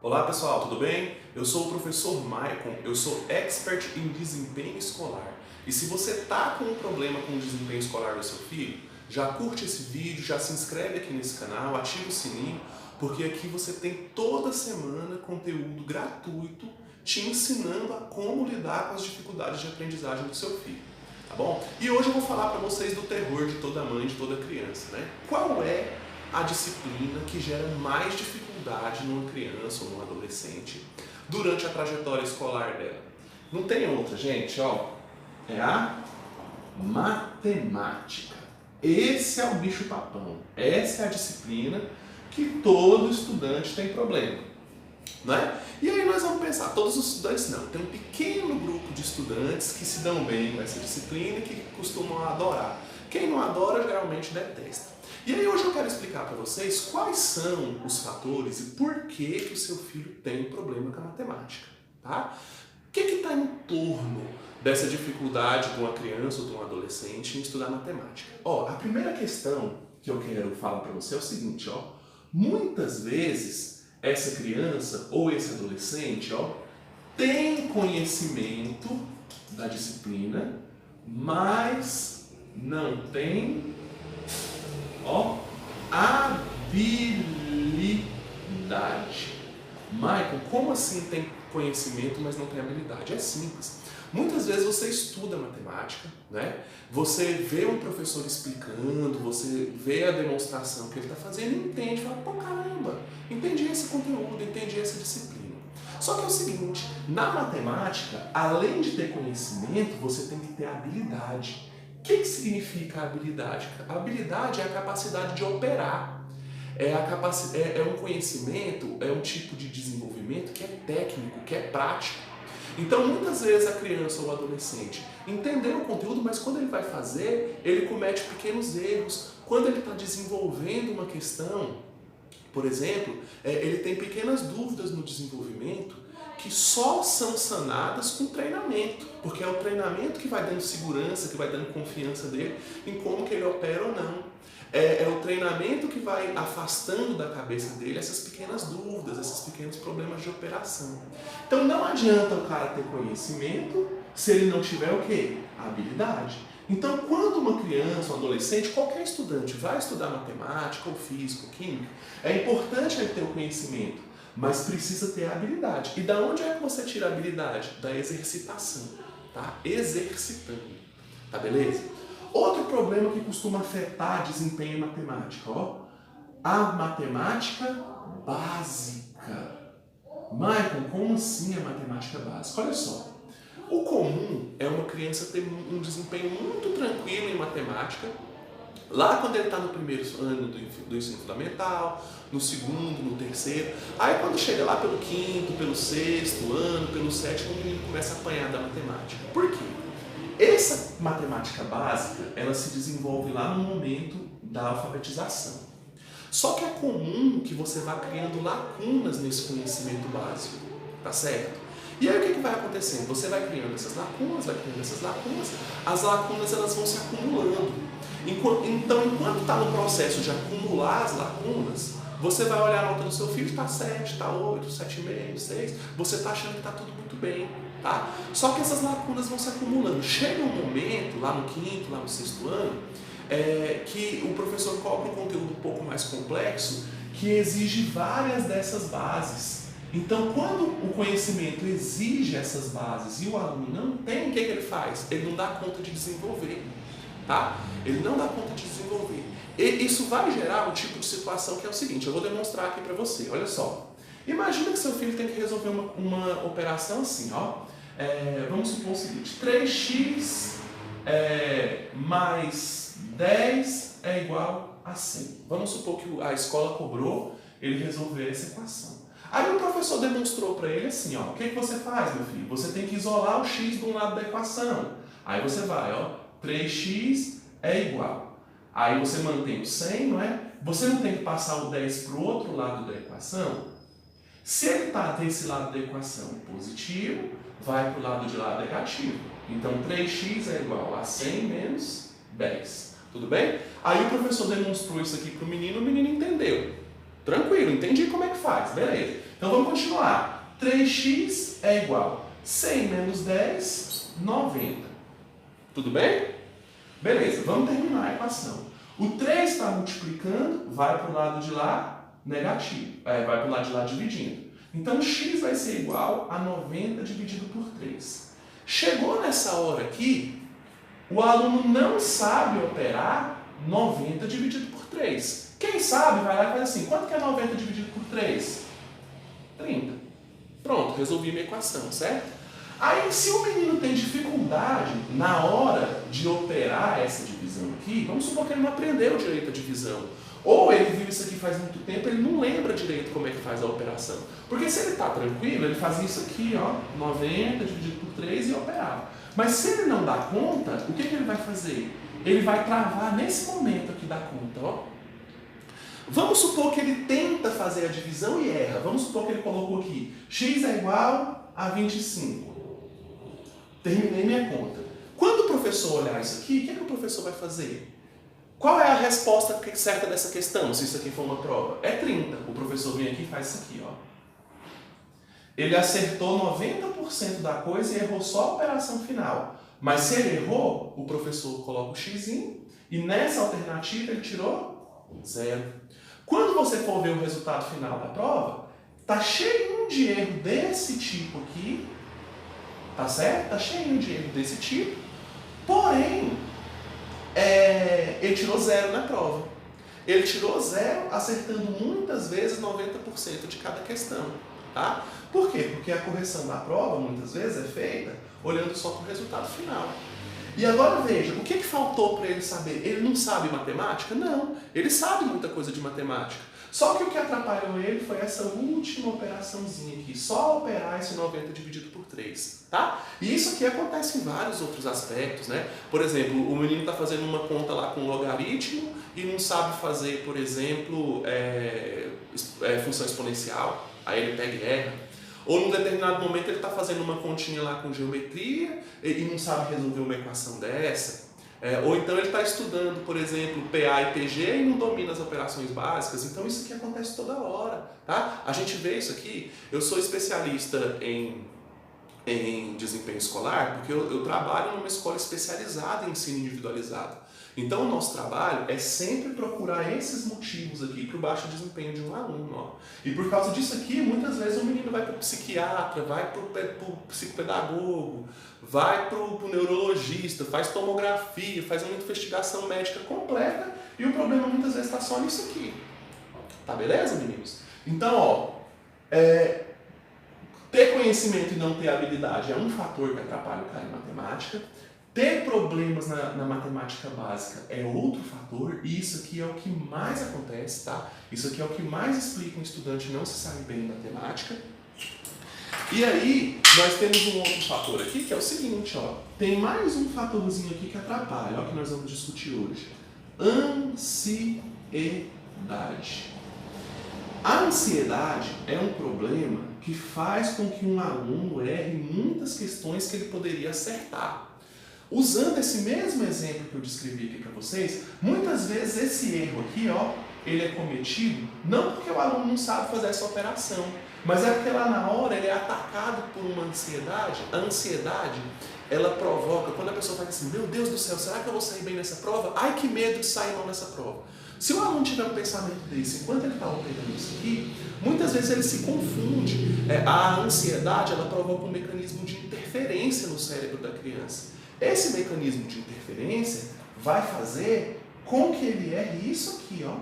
Olá pessoal, tudo bem? Eu sou o professor Maicon, eu sou expert em desempenho escolar. E se você está com um problema com o desempenho escolar do seu filho, já curte esse vídeo, já se inscreve aqui nesse canal, ativa o sininho, porque aqui você tem toda semana conteúdo gratuito te ensinando a como lidar com as dificuldades de aprendizagem do seu filho. Tá bom? E hoje eu vou falar para vocês do terror de toda mãe, de toda criança, né? Qual é a disciplina que gera mais dificuldade numa criança ou num adolescente durante a trajetória escolar dela? Não tem outra, gente, ó. É a matemática. Esse é o bicho-papão. Essa é a disciplina que todo estudante tem problema. Né? E aí nós vamos pensar, todos os estudantes não, tem um pequeno grupo de estudantes que se dão bem com essa disciplina e que costumam adorar. Quem não adora geralmente detesta. E aí hoje eu quero explicar para vocês quais são os fatores e por que o seu filho tem problema com a matemática. Tá? O que está em torno dessa dificuldade de uma criança ou de um adolescente em estudar matemática? Ó, a primeira questão que eu quero falar para você é o seguinte, ó, muitas vezes essa criança ou esse adolescente, ó, tem conhecimento da disciplina, mas não tem, ó, habilidade. Michael, como assim tem conhecimento, mas não tem habilidade? É simples. Muitas vezes você estuda matemática, né? Você vê um professor explicando, você vê a demonstração que ele está fazendo e entende, fala, pô, caramba, entendi esse conteúdo, entendi essa disciplina. Só que é o seguinte, na matemática, além de ter conhecimento, você tem que ter habilidade. O que significa habilidade? A habilidade é a capacidade de operar. É um conhecimento, é um tipo de desenvolvimento que é técnico, que é prático. Então, muitas vezes a criança ou o adolescente entendeu o conteúdo, mas quando ele vai fazer, ele comete pequenos erros. Quando ele está desenvolvendo uma questão, por exemplo, ele tem pequenas dúvidas no desenvolvimento que só são sanadas com treinamento, porque é o treinamento que vai dando segurança, que vai dando confiança dele em como que ele opera ou não. É o treinamento que vai afastando da cabeça dele essas pequenas dúvidas, esses pequenos problemas de operação. Então não adianta o cara ter conhecimento se ele não tiver o quê? A habilidade. Então quando uma criança, um adolescente, qualquer estudante vai estudar matemática ou física ou química, é importante ele ter o conhecimento, mas precisa ter a habilidade. E da onde é que você tira a habilidade? Da exercitação, tá? Exercitando, tá beleza? Outro problema que costuma afetar desempenho em matemática, ó, a matemática básica. Michael, como assim a matemática básica? Olha só, o comum é uma criança ter um desempenho muito tranquilo em matemática, lá quando ele está no primeiro ano do ensino fundamental, no segundo, no terceiro, aí quando chega lá pelo quinto, pelo sexto ano, pelo sétimo, o menino começa a apanhar da matemática. Por quê? Essa matemática básica, ela se desenvolve lá no momento da alfabetização. Só que é comum que você vá criando lacunas nesse conhecimento básico, tá certo? E aí o que vai acontecendo? Você vai criando essas lacunas, as lacunas elas vão se acumulando. Então, enquanto está no processo de acumular as lacunas, você vai olhar a nota do seu filho, está 7, está 8, 7,5, 6, você está achando que está tudo muito bem. Tá? Só que essas lacunas vão se acumulando. Chega um momento, lá no quinto, lá no sexto ano, que o professor cobra um conteúdo um pouco mais complexo que exige várias dessas bases. Então, quando o conhecimento exige essas bases e o aluno não tem, o que ele faz? Ele não dá conta de desenvolver. Tá? Ele não dá conta de desenvolver. E isso vai gerar um tipo de situação que é o seguinte, eu vou demonstrar aqui para você, olha só. Imagina que seu filho tem que resolver uma operação assim, ó. Vamos supor o seguinte, 3x mais 10 é igual a 100. Vamos supor que a escola cobrou ele resolver essa equação. Aí o professor demonstrou para ele assim, ó, o que você faz, meu filho? Você tem que isolar o x de um lado da equação. Aí você vai, ó, 3x é igual. Aí você mantém o 100, não é? Você não tem que passar o 10 para o outro lado da equação? Se ele está desse lado da equação positivo, vai para o lado de lá negativo. Então 3x é igual a 100 menos 10. Tudo bem? Aí o professor demonstrou isso aqui para o menino entendeu. Tranquilo, entendi como é que faz, beleza. Então vamos continuar. 3x é igual a 100 menos 10, 90. Tudo bem? Beleza, vamos terminar a equação. O 3 está multiplicando, vai para o lado de lá negativo, vai para o lado de lá dividindo. Então x vai ser igual a 90 dividido por 3. Chegou nessa hora aqui, o aluno não sabe operar 90 dividido por 3. Quem sabe vai lá e faz assim, quanto que é 90 dividido por 3? 30. Pronto, resolvi minha equação, certo? Aí, se o menino tem dificuldade na hora de operar essa divisão aqui, vamos supor que ele não aprendeu direito a divisão, ou ele viu isso aqui faz muito tempo, ele não lembra direito como é que faz a operação. Porque se ele está tranquilo, ele fazia isso aqui, ó, 90 dividido por 3 e operava. Mas se ele não dá conta, o que ele vai fazer? Ele vai travar nesse momento aqui da conta, ó. Vamos supor que ele tenta fazer a divisão e erra. Vamos supor que ele colocou aqui, x é igual a 25. Terminei minha conta. Quando o professor olhar isso aqui, o que o professor vai fazer? Qual é a resposta certa dessa questão, se isso aqui for uma prova? É 30. O professor vem aqui e faz isso aqui, ó. Ele acertou 90% da coisa e errou só a operação final. Mas se ele errou, o professor coloca o x e nessa alternativa ele tirou 0. Quando você for ver o resultado final da prova, tá cheio de erro desse tipo aqui, tá certo? Tá cheio de erro desse tipo, porém, ele tirou 0 na prova. Ele tirou 0 acertando muitas vezes 90% de cada questão, tá? Por quê? Porque a correção da prova, muitas vezes, é feita olhando só para o resultado final. E agora veja, o que faltou para ele saber? Ele não sabe matemática? Não, ele sabe muita coisa de matemática. Só que o que atrapalhou ele foi essa última operaçãozinha aqui, só operar esse 90 dividido por 3, tá? E isso aqui acontece em vários outros aspectos, né? Por exemplo, o menino está fazendo uma conta lá com logaritmo e não sabe fazer, por exemplo, função exponencial, aí ele pega e erra. Ou num determinado momento ele está fazendo uma continha lá com geometria e não sabe resolver uma equação dessa. Ou então ele está estudando, por exemplo, PA e PG e não domina as operações básicas. Então isso aqui acontece toda hora, tá? A gente vê isso aqui. Eu sou especialista em desempenho escolar porque eu trabalho numa escola especializada em ensino individualizado. Então o nosso trabalho é sempre procurar esses motivos aqui para o baixo desempenho de um aluno. Ó. E por causa disso aqui, muitas vezes o menino vai para o psiquiatra, vai para o psicopedagogo, vai para o neurologista, faz tomografia, faz uma investigação médica completa e o problema muitas vezes está só nisso aqui. Tá beleza, meninos? Então, ó, ter conhecimento e não ter habilidade é um fator que atrapalha o cara em matemática. Ter problemas na matemática básica é outro fator, e isso aqui é o que mais acontece, tá? Isso aqui é o que mais explica um estudante não se sair bem em matemática. E aí, nós temos um outro fator aqui, que é o seguinte, ó. Tem mais um fatorzinho aqui que atrapalha, ó, que nós vamos discutir hoje. Ansiedade. A ansiedade é um problema que faz com que um aluno erre muitas questões que ele poderia acertar. Usando esse mesmo exemplo que eu descrevi aqui para vocês, muitas vezes esse erro aqui, ó, ele é cometido não porque o aluno não sabe fazer essa operação, mas é porque lá na hora ele é atacado por uma ansiedade. A ansiedade, ela provoca, quando a pessoa fala assim, meu Deus do céu, será que eu vou sair bem nessa prova? Ai, que medo de sair mal nessa prova. Se o aluno tiver um pensamento desse, enquanto ele está operando isso aqui, muitas vezes ele se confunde. A ansiedade, ela provoca um mecanismo de interferência no cérebro da criança. Esse mecanismo de interferência vai fazer com que ele erre isso aqui, ó.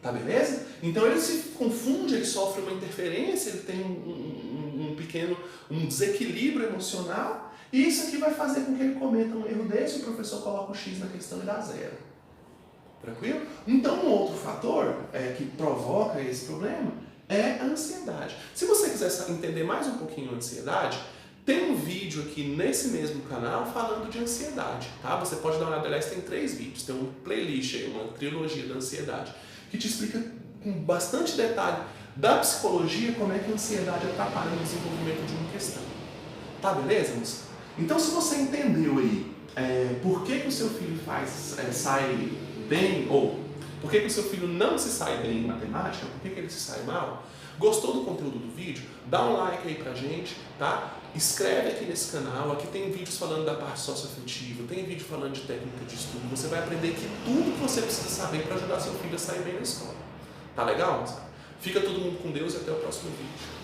Tá beleza? Então ele se confunde, ele sofre uma interferência, ele tem um pequeno desequilíbrio emocional, e isso aqui vai fazer com que ele cometa um erro desse, o professor coloca o X na questão e dá 0. Tranquilo? Então um outro fator que provoca esse problema é a ansiedade. Se você quiser entender mais um pouquinho a ansiedade, tem um vídeo aqui nesse mesmo canal falando de ansiedade, tá? Você pode dar uma olhada, aliás, tem 3 vídeos, tem uma playlist aí, uma trilogia da ansiedade, que te explica com bastante detalhe da psicologia como é que a ansiedade atrapalha no desenvolvimento de uma questão. Tá beleza, moça? Então, se você entendeu aí por que o seu filho sai bem, ou Por que o seu filho não se sai bem em matemática? Por que ele se sai mal? Gostou do conteúdo do vídeo? Dá um like aí pra gente, tá? Inscreve aqui nesse canal, aqui tem vídeos falando da parte socioafetiva, tem vídeo falando de técnica de estudo, você vai aprender aqui tudo que você precisa saber para ajudar seu filho a sair bem na escola. Tá legal? Fica todo mundo com Deus e até o próximo vídeo.